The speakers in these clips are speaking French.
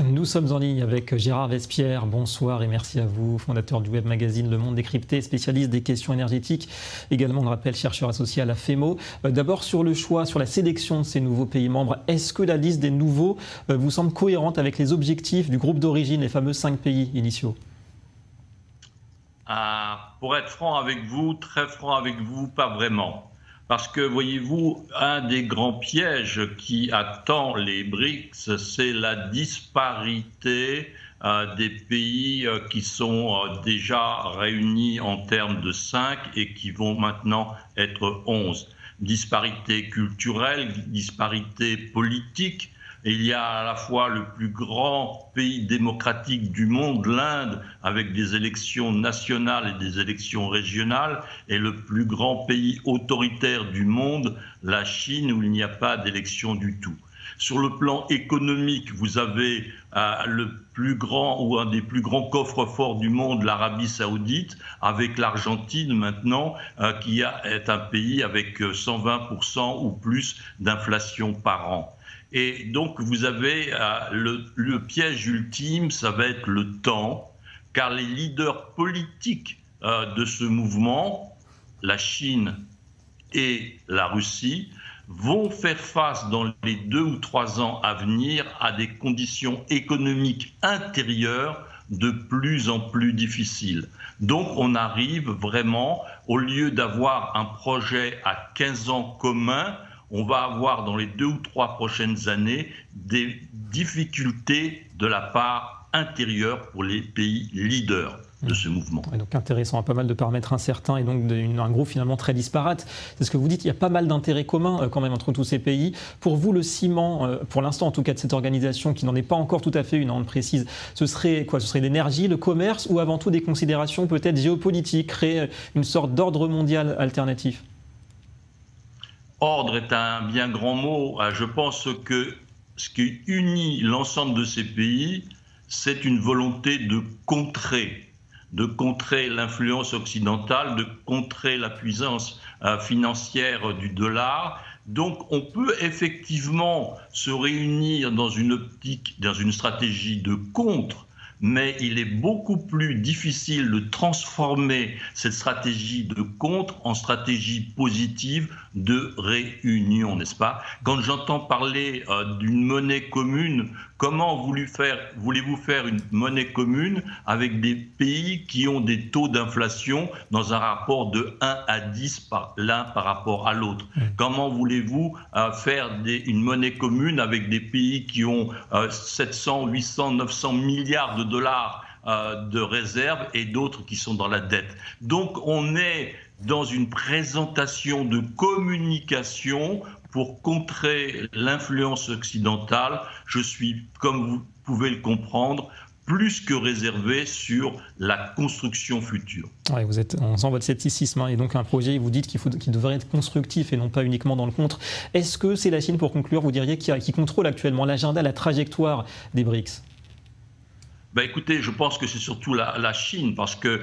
Nous sommes en ligne avec Gérard Vespierre. Bonsoir et merci à vous, fondateur du web magazine Le Monde Décrypté, spécialiste des questions énergétiques, également, on le rappelle, chercheur associé à la FEMO. D'abord sur le choix, sur la sélection de ces nouveaux pays membres, est-ce que la liste des nouveaux vous semble cohérente avec les objectifs du groupe d'origine, les fameux 5 pays initiaux? Pour être franc avec vous, très franc avec vous, pas vraiment. Parce que, voyez-vous, un des grands pièges qui attend les BRICS, c'est la disparité des pays qui sont déjà réunis en termes de 5 et qui vont maintenant être 11. Disparité culturelle, disparité politique. Et il y a à la fois le plus grand pays démocratique du monde, l'Inde, avec des élections nationales et des élections régionales, et le plus grand pays autoritaire du monde, la Chine, où il n'y a pas d'élection du tout. Sur le plan économique, vous avez le plus grand ou un des plus grands coffres-forts du monde, l'Arabie Saoudite, avec l'Argentine maintenant, qui est un pays avec 120% ou plus d'inflation par an. Et donc vous avez le piège ultime, ça va être le temps, car les leaders politiques de ce mouvement, la Chine et la Russie, vont faire face dans les 2 ou 3 ans à venir à des conditions économiques intérieures de plus en plus difficiles. Donc on arrive vraiment, au lieu d'avoir un projet à 15 ans commun, on va avoir dans les 2 ou 3 prochaines années des difficultés de la part intérieure pour les pays leaders de ce mouvement. Et donc intéressant, à pas mal de paramètres incertains et donc un groupe finalement très disparate. C'est ce que vous dites, il y a pas mal d'intérêts communs quand même entre tous ces pays. Pour vous, le ciment, pour l'instant en tout cas de cette organisation qui n'en est pas encore tout à fait une, on le précise, ce serait quoi? Ce serait l'énergie, le commerce ou avant tout des considérations peut-être géopolitiques, créer une sorte d'ordre mondial alternatif? Ordre est un bien grand mot. Je pense que ce qui unit l'ensemble de ces pays, c'est une volonté de contrer l'influence occidentale, de contrer la puissance financière du dollar. Donc on peut effectivement se réunir dans une optique, dans une stratégie de contre, mais il est beaucoup plus difficile de transformer cette stratégie de contre en stratégie positive de réunion, n'est-ce pas? Quand j'entends parler d'une monnaie commune, comment voulez-vous faire une monnaie commune avec des pays qui ont des taux d'inflation dans un rapport de 1 à 10 l'un par rapport à l'autre? Comment voulez-vous faire une monnaie commune avec des pays qui ont 700, 800, 900 milliards de dollars de réserves et d'autres qui sont dans la dette? Donc on est dans une présentation de communication pour contrer l'influence occidentale. Je suis, comme vous pouvez le comprendre, plus que réservé sur la construction future. Ouais, on sent votre scepticisme et donc un projet, vous dites qu'il devrait être constructif et non pas uniquement dans le contre. Est-ce que c'est la Chine, pour conclure, vous diriez, qui contrôle actuellement l'agenda, la trajectoire des BRICS? Écoutez, je pense que c'est surtout la Chine, parce que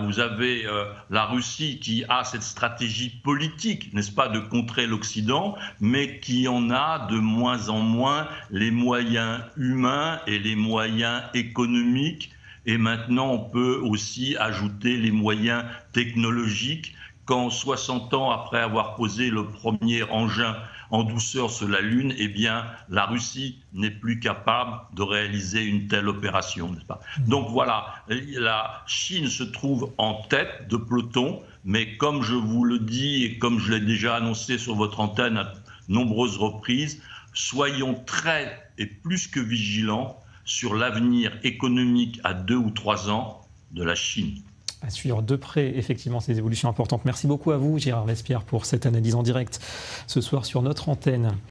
vous avez la Russie qui a cette stratégie politique, n'est-ce pas, de contrer l'Occident, mais qui en a de moins en moins les moyens humains et les moyens économiques. Et maintenant, on peut aussi ajouter les moyens technologiques. Quand 60 ans après avoir posé le premier engin en douceur sur la Lune, eh bien, la Russie n'est plus capable de réaliser une telle opération, n'est-ce pas? Donc voilà, la Chine se trouve en tête de peloton, mais comme je vous le dis et comme je l'ai déjà annoncé sur votre antenne à nombreuses reprises, soyons très et plus que vigilants sur l'avenir économique à 2 ou 3 ans de la Chine. À suivre de près, effectivement, ces évolutions importantes. Merci beaucoup à vous, Gérard Vespierre, pour cette analyse en direct ce soir sur notre antenne.